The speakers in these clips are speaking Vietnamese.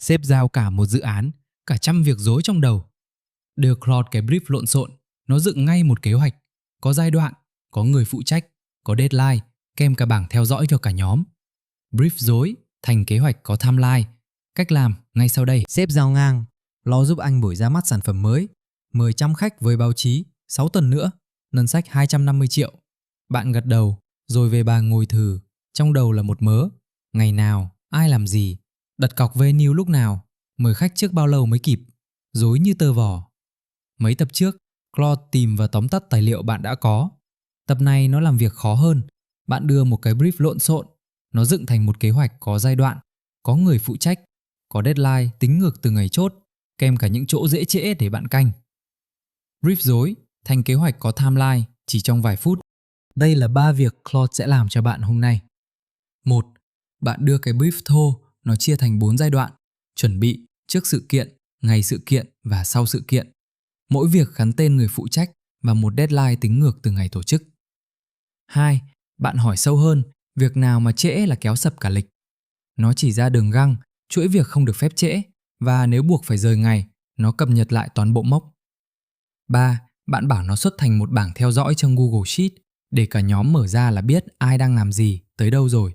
Sếp giao cả một dự án, cả trăm việc rối trong đầu. Đưa Claude cái brief lộn xộn, nó dựng ngay một kế hoạch, có giai đoạn, có người phụ trách, có deadline, kèm cả bảng theo dõi cho cả nhóm. Brief rối thành kế hoạch có timeline. Cách làm ngay sau đây. Sếp giao ngang, lo giúp anh buổi ra mắt sản phẩm mới, mời trăm khách với báo chí, 6 tuần nữa, ngân sách 250 triệu. Bạn gật đầu, rồi về bàn ngồi thử, trong đầu là một mớ. Ngày nào, ai làm gì, đặt cọc venue lúc nào, mời khách trước bao lâu mới kịp, rối như tơ vò. Mấy tập trước, Claude tìm và tóm tắt tài liệu bạn đã có. Tập này nó làm việc khó hơn. Bạn đưa một cái brief lộn xộn, nó dựng thành một kế hoạch có giai đoạn, có người phụ trách, có deadline tính ngược từ ngày chốt, kèm cả những chỗ dễ trễ để bạn canh. Brief rối thành kế hoạch có timeline chỉ trong vài phút. Đây là 3 việc Claude sẽ làm cho bạn hôm nay. 1. Bạn đưa cái brief thô, nó chia thành 4 giai đoạn: chuẩn bị, trước sự kiện, ngày sự kiện và sau sự kiện. Mỗi việc gắn tên người phụ trách và một deadline tính ngược từ ngày tổ chức. 2. Bạn hỏi sâu hơn, việc nào mà trễ là kéo sập cả lịch. Nó chỉ ra đường găng, chuỗi việc không được phép trễ, và nếu buộc phải rời ngày, nó cập nhật lại toàn bộ mốc. 3. Bạn bảo nó xuất thành một bảng theo dõi trong Google Sheet để cả nhóm mở ra là biết ai đang làm gì, tới đâu rồi.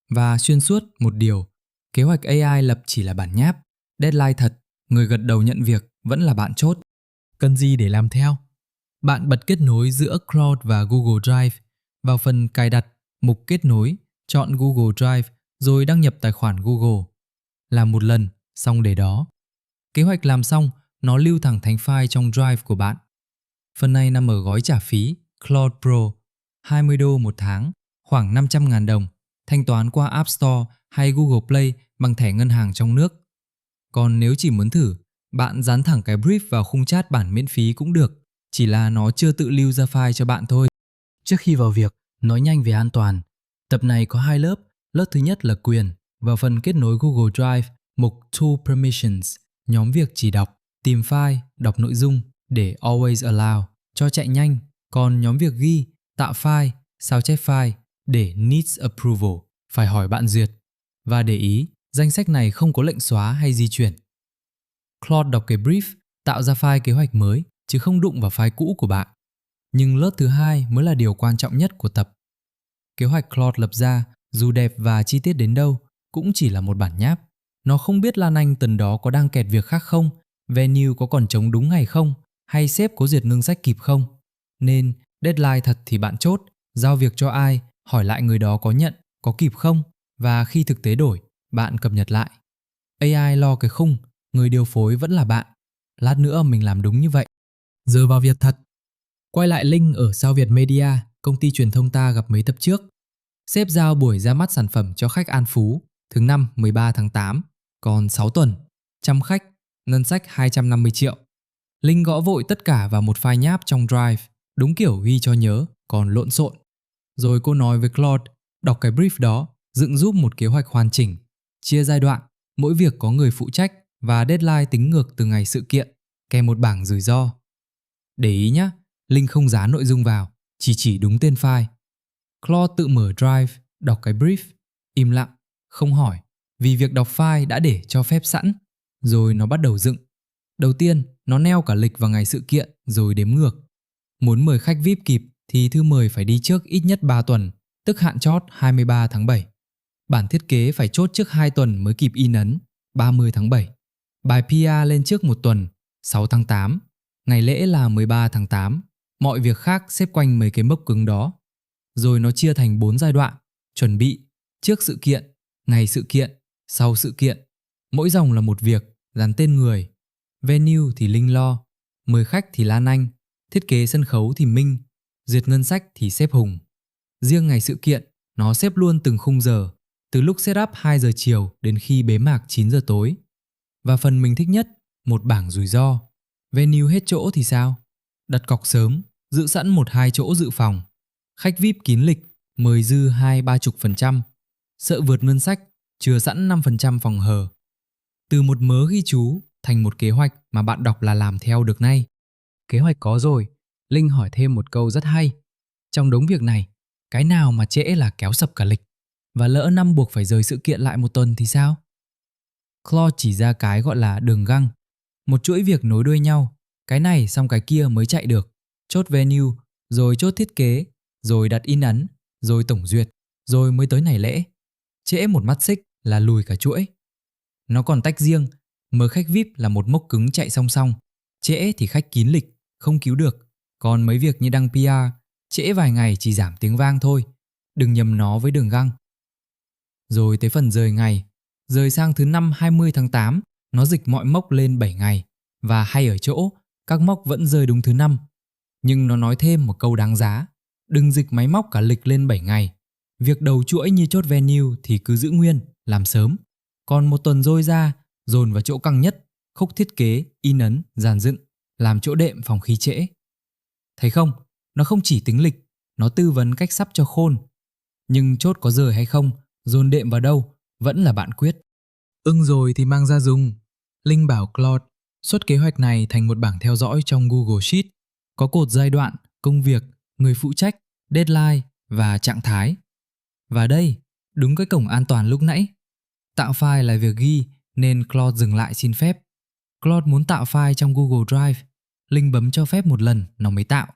Và xuyên suốt một điều, kế hoạch AI lập chỉ là bản nháp, deadline thật, người gật đầu nhận việc vẫn là bạn chốt. Cần gì để làm theo? Bạn bật kết nối giữa Claude và Google Drive. Vào phần cài đặt, mục kết nối, chọn Google Drive rồi đăng nhập tài khoản Google. Làm một lần, xong để đó. Kế hoạch làm xong, nó lưu thẳng thành file trong Drive của bạn. Phần này nằm ở gói trả phí Claude Pro, 20 đô một tháng, khoảng 500.000 đồng, thanh toán qua App Store hay Google Play bằng thẻ ngân hàng trong nước. Còn nếu chỉ muốn thử, bạn dán thẳng cái brief vào khung chat bản miễn phí cũng được, chỉ là nó chưa tự lưu ra file cho bạn thôi. Trước khi vào việc, nói nhanh về an toàn. Tập này có 2 lớp. Lớp thứ nhất là quyền. Vào phần kết nối Google Drive, mục Tool Permissions, nhóm việc chỉ đọc, tìm file, đọc nội dung để Always Allow, cho chạy nhanh. Còn nhóm việc ghi, tạo file, sao chép file để Needs Approval, phải hỏi bạn duyệt. Và để ý, danh sách này không có lệnh xóa hay di chuyển. Claude đọc cái brief, tạo ra file kế hoạch mới, chứ không đụng vào file cũ của bạn. Nhưng lớp thứ hai mới là điều quan trọng nhất của tập. Kế hoạch Claude lập ra, dù đẹp và chi tiết đến đâu, cũng chỉ là một bản nháp. Nó không biết Lan Anh tuần đó có đang kẹt việc khác không, venue có còn trống đúng ngày không, hay sếp có duyệt ngân sách kịp không. Nên deadline thật thì bạn chốt, giao việc cho ai, hỏi lại người đó có nhận, có kịp không, và khi thực tế đổi, bạn cập nhật lại. AI lo cái khung, người điều phối vẫn là bạn. Lát nữa mình làm đúng như vậy. Giờ vào việc thật. Quay lại link ở Sao Việt Media, công ty truyền thông ta gặp mấy tập trước. Sếp giao buổi ra mắt sản phẩm cho khách An Phú, thứ 5, 13 tháng 8, còn 6 tuần, trăm khách, ngân sách 250 triệu. Linh gõ vội tất cả vào một file nháp trong Drive, đúng kiểu ghi cho nhớ, còn lộn xộn. Rồi cô nói với Claude, đọc cái brief đó, dựng giúp một kế hoạch hoàn chỉnh, chia giai đoạn, mỗi việc có người phụ trách và deadline tính ngược từ ngày sự kiện, kèm một bảng rủi ro. Để ý nhé, Linh không dán nội dung vào, chỉ đúng tên file. Claude tự mở Drive, đọc cái brief, im lặng, không hỏi, vì việc đọc file đã để cho phép sẵn. Rồi nó bắt đầu dựng. Đầu tiên, nó neo cả lịch và ngày sự kiện rồi đếm ngược. Muốn mời khách VIP kịp thì thư mời phải đi trước ít nhất 3 tuần, tức hạn chót 23 tháng 7. Bản thiết kế phải chốt trước 2 tuần mới kịp in ấn, 30 tháng 7. Bài PR lên trước 1 tuần, 6 tháng 8. Ngày lễ là 13 tháng 8. Mọi việc khác xếp quanh mấy cái mốc cứng đó. Rồi nó chia thành 4 giai đoạn: chuẩn bị, trước sự kiện, ngày sự kiện, sau sự kiện. Mỗi dòng là một việc, dán tên người. Venue thì Linh lo, mời khách thì Lan Anh, thiết kế sân khấu thì Minh, duyệt ngân sách thì sếp Hùng. Riêng ngày sự kiện, nó xếp luôn từng khung giờ, từ lúc setup 2 giờ chiều đến khi bế mạc 9 giờ tối. Và phần mình thích nhất, một bảng rủi ro. Venue hết chỗ thì sao? Đặt cọc sớm, giữ sẵn 1-2 chỗ dự phòng. Khách VIP kín lịch, mời dư 20-30%. Sợ vượt ngân sách, chừa sẵn 5% phòng hờ. Từ một mớ ghi chú thành một kế hoạch mà bạn đọc là làm theo được ngay. Kế hoạch có rồi, Linh hỏi thêm một câu rất hay. Trong đống việc này, cái nào mà trễ là kéo sập cả lịch? Và lỡ năm buộc phải rời sự kiện lại 1 tuần thì sao? Claude chỉ ra cái gọi là đường găng, một chuỗi việc nối đuôi nhau, cái này xong cái kia mới chạy được. Chốt venue, rồi chốt thiết kế, rồi đặt in ấn, rồi tổng duyệt, rồi mới tới ngày lễ. Trễ một mắt xích là lùi cả chuỗi. Nó còn tách riêng, mời khách VIP là một mốc cứng chạy song song. Trễ thì khách kín lịch, không cứu được. Còn mấy việc như đăng PR, trễ vài ngày chỉ giảm tiếng vang thôi. Đừng nhầm nó với đường găng. Rồi tới phần rời ngày, rời sang thứ năm 20 tháng 8, nó dịch mọi mốc lên 7 ngày. Và hay ở chỗ, các mốc vẫn rơi đúng thứ năm. Nhưng nó nói thêm một câu đáng giá. Đừng dịch máy móc cả lịch lên 7 ngày. Việc đầu chuỗi như chốt venue thì cứ giữ nguyên, làm sớm. Còn một tuần dôi ra, dồn vào chỗ căng nhất, khúc thiết kế, in ấn, dàn dựng, làm chỗ đệm phòng khí trễ. Thấy không, nó không chỉ tính lịch, nó tư vấn cách sắp cho khôn. Nhưng chốt có rời hay không, dồn đệm vào đâu, vẫn là bạn quyết. Rồi thì mang ra dùng. Linh bảo Claude xuất kế hoạch này thành một bảng theo dõi trong Google Sheet. Có cột giai đoạn, công việc, người phụ trách, deadline và trạng thái. Và đây, đúng cái cổng an toàn lúc nãy. Tạo file là việc ghi nên Claude dừng lại xin phép. Claude muốn tạo file trong Google Drive. Linh bấm cho phép một lần nó mới tạo.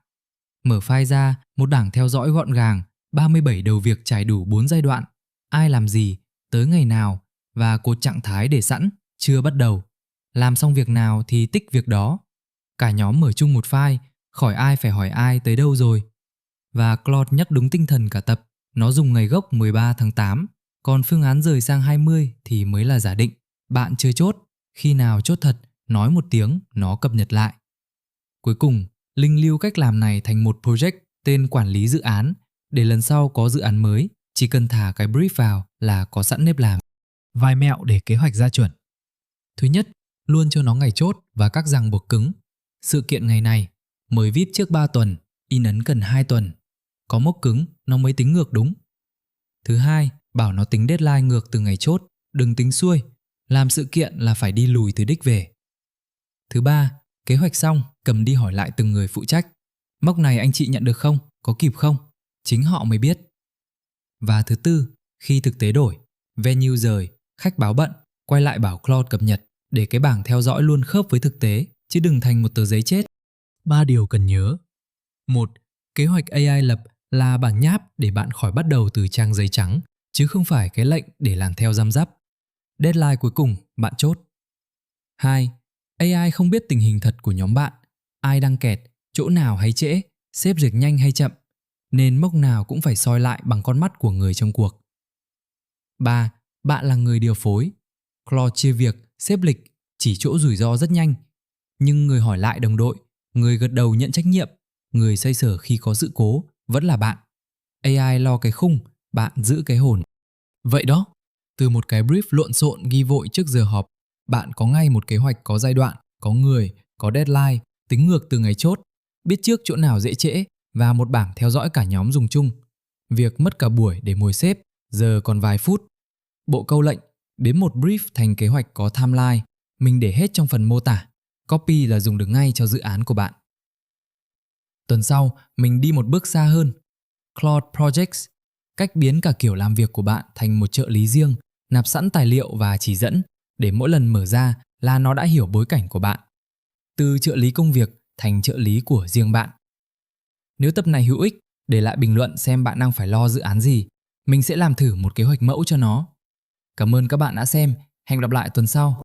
Mở file ra, một bảng theo dõi gọn gàng, 37 đầu việc trải đủ 4 giai đoạn. Ai làm gì, tới ngày nào và cột trạng thái để sẵn, chưa bắt đầu. Làm xong việc nào thì tích việc đó. Cả nhóm mở chung một file, khỏi ai phải hỏi ai tới đâu rồi. Và Claude nhắc đúng tinh thần cả tập. Nó dùng ngày gốc 13 tháng 8, còn phương án rời sang 20 thì mới là giả định. Bạn chưa chốt, khi nào chốt thật, nói một tiếng, nó cập nhật lại. Cuối cùng, Linh lưu cách làm này thành một project tên quản lý dự án, để lần sau có dự án mới, chỉ cần thả cái brief vào là có sẵn nếp làm. Vài mẹo để kế hoạch ra chuẩn. Thứ nhất, luôn cho nó ngày chốt và các ràng buộc cứng. Sự kiện ngày này, mời VIP trước 3 tuần, in ấn cần 2 tuần. Có mốc cứng, nó mới tính ngược đúng. Thứ hai, bảo nó tính deadline ngược từ ngày chốt, đừng tính xuôi. Làm sự kiện là phải đi lùi từ đích về. Thứ ba, kế hoạch xong, cầm đi hỏi lại từng người phụ trách. Mốc này anh chị nhận được không? Có kịp không? Chính họ mới biết. Và thứ tư, khi thực tế đổi, venue rời, khách báo bận, quay lại bảo Claude cập nhật để cái bảng theo dõi luôn khớp với thực tế, chứ đừng thành một tờ giấy chết. 3 điều cần nhớ. 1. Kế hoạch AI lập là bảng nháp để bạn khỏi bắt đầu từ trang giấy trắng, chứ không phải cái lệnh để làm theo răm rắp. Deadline cuối cùng, bạn chốt. 2. AI không biết tình hình thật của nhóm bạn, ai đang kẹt, chỗ nào hay trễ, xếp việc nhanh hay chậm, nên mốc nào cũng phải soi lại bằng con mắt của người trong cuộc. 3. Bạn là người điều phối. Claude chia việc, xếp lịch, chỉ chỗ rủi ro rất nhanh. Nhưng người hỏi lại đồng đội, người gật đầu nhận trách nhiệm, người xoay sở khi có sự cố vẫn là bạn. AI lo cái khung, bạn giữ cái hồn. Vậy đó, từ một cái brief lộn xộn ghi vội trước giờ họp, bạn có ngay một kế hoạch có giai đoạn, có người, có deadline, tính ngược từ ngày chốt, biết trước chỗ nào dễ trễ và một bảng theo dõi cả nhóm dùng chung. Việc mất cả buổi để ngồi xếp, giờ còn vài phút. Bộ câu lệnh, biến một brief thành kế hoạch có timeline, mình để hết trong phần mô tả. Copy là dùng được ngay cho dự án của bạn. Tuần sau, mình đi một bước xa hơn. Claude Projects, cách biến cả kiểu làm việc của bạn thành một trợ lý riêng, nạp sẵn tài liệu và chỉ dẫn, để mỗi lần mở ra là nó đã hiểu bối cảnh của bạn. Từ trợ lý công việc thành trợ lý của riêng bạn. Nếu tập này hữu ích, để lại bình luận xem bạn đang phải lo dự án gì. Mình sẽ làm thử một kế hoạch mẫu cho nó. Cảm ơn các bạn đã xem. Hẹn gặp lại tuần sau.